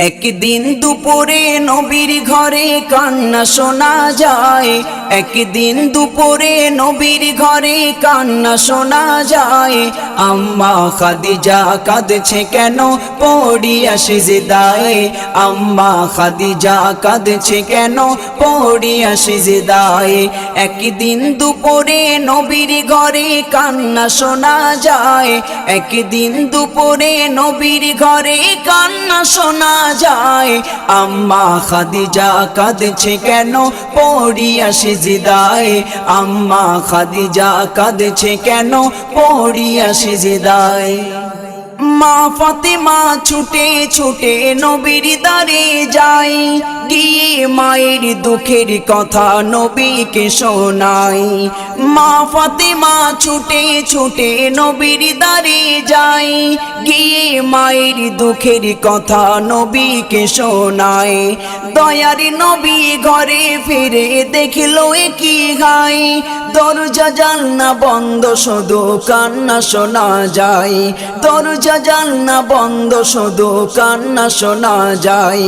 একদিন দুপুরে নবীর ঘরে কান্না শোনা যায়। একদিন দুপুরে নবীর ঘরে কান্না শোনা যায়। আম্মা খাদিজা কাঁদছে কেন পড়িয়া সিজদায়। আম্মা খাদিজা কাঁদছে কেন পড়িয়া সিজদায়। একদিন দুপুরে নবীর ঘরে কান্না শোনা যায়। একদিন দুপুরে নবীর ঘরে কান্না শোনা যায়। আম্মা খাদিজা কাঁদছে কেন পড়িয়া সিজদায়। আম্মা খাদিজা কাঁদছে কেন পড়িয়া সিজদায়। মা ফাতেমা ছুটে ছুটে নবীর দ্বারে যায়। গিয়ে মায়ের দুঃখের কথা নবীকে শোনায়। মা ফাতেমা ছুটে ছুটে নবীর দ্বারে যায়। গিয়ে মায়ের দুঃখের কথা নবীকে শোনায়। দয়ার নবী ঘরে ফিরে দেখলো কি হয়। দরজা জানলা বন্ধ শুধু কান্না শোনা যায়। দরজা জানলা বন্ধ শুধু কান্না শোনা যায়।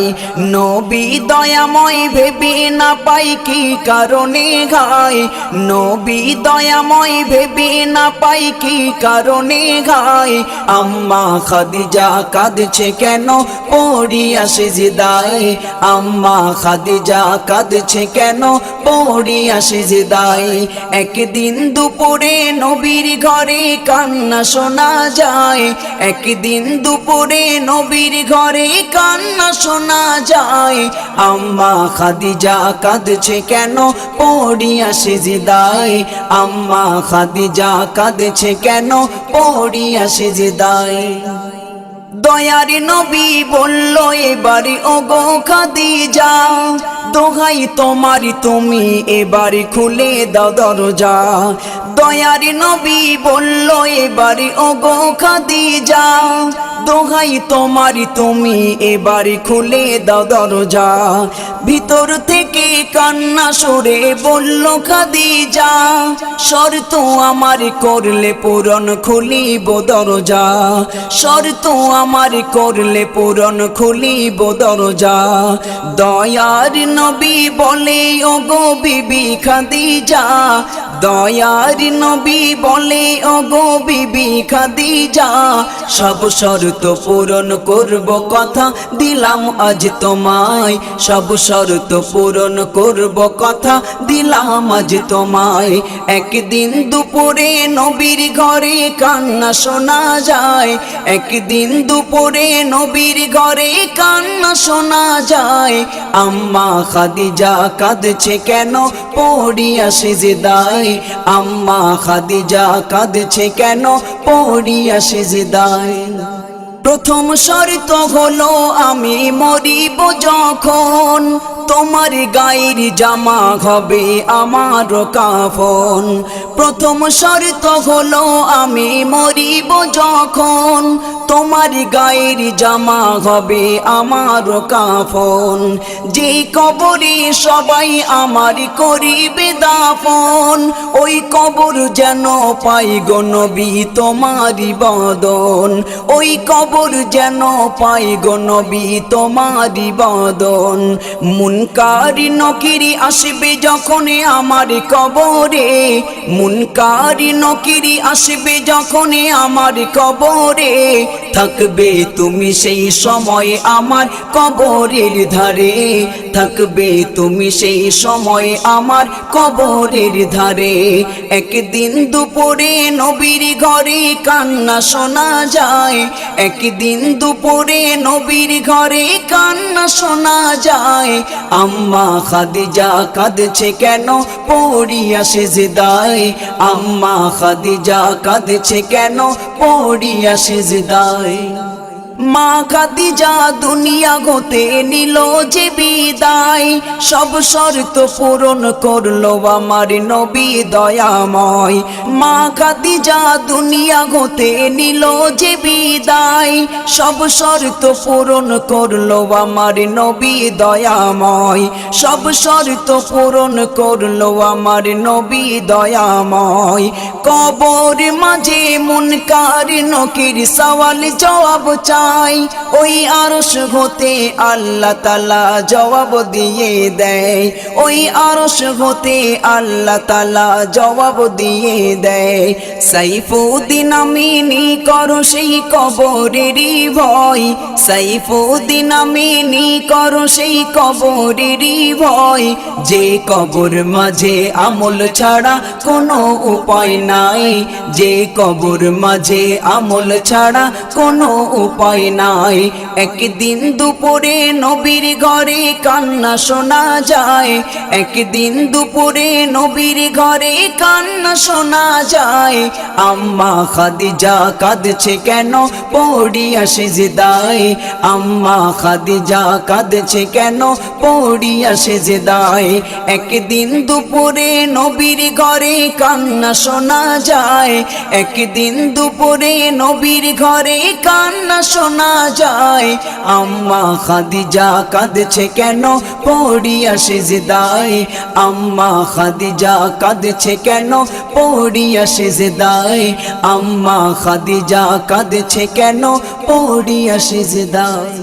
নবী দয়াময় ভেবে না পাই কি কারণে ঘায়। নবী দয়াময় ভেবে না পাই কি কারণে ঘায়। আম্মা খাদিজা কাঁদছে কেন পড়িয়া সিজদায়। আম্মা খাদিজা কাঁদছে কেন পড়িয়া সিজদায়। একদিন দুপুরে নবীর ঘরে কান্না শোনা যায়। একদিন দুপুরে নবীর ঘরে কান্না শোনা যায়। আম্মা খাদিজা কাঁদছে কেন পড়িয়া সিজদায়। আম্মা খাদিজা কাঁদছে কেন পড়িয়া সিজদায়। দয়ার নবী বলল এবারে ওগো খাদিজা, দোহাই তোমার তুমি এবারে খুলে দাও দরজা। দয়ার নবী বলল এবারে ওগো খাদিজা, দোহাই তোমার তুমি এবারে খুলে দাও দরজা। ভিতর থেকে কান্না সুরে বলল খাদিজা, শর্ত আমার করলে পূরণ খুলিব দরজা। শর্ত আমার করলে পূরণ খুলিব দরজা। দয়ার নবী বলে ওগো বিবি খাদিজা, দয়ার নবী বলে ওগো বিবি খাদিজা, সব শর্ত পূরণ করব কথা দিলাম আজ তোমায়। সব শর্ত পূরণ করব কথা দিলাম আজ তোমায়। একদিন দুপুরে নবীর ঘরে কান্না শোনা যায়। একদিন দুপুরে নবীর ঘরে কান্না শোনা যায়। আম্মা খাদিজা কাঁদছে কেন পড়িয়া সিজদায়। আম্মা খাদিজা কাঁদছে কেন পড়িয়া সিজদায়। প্রথম শর্ত হলো আমি মরিব যখন, তোমার গায়ের জামা হবে আমার কাফন। প্রথম শর্ত হলো আমি মরিব যখন, তোমার গায়ের জামা হবে আমার কাফন। যে কবরে সবাই আমার করিবে দাফন, ওই কবর যেন পাই গো নবী তোমারি বদন। ওই কবর যেন পাই গো নবী তোমারি বদন। মুনকারি নকিরি আসবে যখন আমার কবরে, মুনকারি নকিরি আসবে যখন আমার কবরে, থাকবে তুমি সেই সময় আমার কবরের ধারে। থাকবে তুমি সেই সময় আমার কবরের ধারে। একদিন দুপুরে নবীর ঘরে কান্না শোনা যায়। একদিন দুপুরে নবীর ঘরে কান্না শোনা যায়। আম্মা খাদিজা কাঁদছে কেন পড়িয়া সিজদায়। আম্মা খাদিজা কাঁদছে কেন পড়িয়া সিজদায়। মা খাদিজা দুনিয়া হতে নিল যে বিদায়, সব শর্ত পূরণ করলো আমার নবী দয়াময়। মা খাদিজা দুনিয়া হতে নিল যে বিদায়, সব শর্ত পূরণ করলো আমার নবী দয়াময়। সব শর্ত পূরণ করলো আমার নবী দয়াময়। কবর মাঝে মুনকার নকির সওয়াল জবাব চায়। চাই ওই আরশ হতে আল্লাহ তাআলা জবাব দিয়ে দেয় ওই আরশ হতে আল্লাহ তাআলা জবাব দিয়ে দেয় সাইফুদ্দিন আমিনী করো সেই কবরেরই ভয় সাইফুদ্দিন আমিনী করো সেই কবরেরই ভয় যে কবর মাঝে আমল ছাড়া কোনো উপায় নাই যে কবর মাঝে আমল ছাড়া কোনো উপায় নাই একদিন দুপুরে নবীর ঘরে কান্না শোনা যায় একদিন দুপুরে নবীর ঘরে কান্না শোনা যায় আম্মা খাদিজা কাঁদছে কেন পড়িয়া সিজদায় আম্মা খাদিজা কাঁদছে কেন পড়িয়া সিজদায় একদিন দুপুরে নবীর ঘরে কান্না শোনা যায় একদিন দুপুরে নবীর ঘরে কান্না শোনা যায় আম্মা খাদিজা কাঁদছে কেন পড়িয়া সিজদায় আম্মা খাদিজা কাঁদছে কেন পড়িয়া সিজদায় আম্মা খাদিজা কাঁদছে কেন পড়িয়া সিজদায়।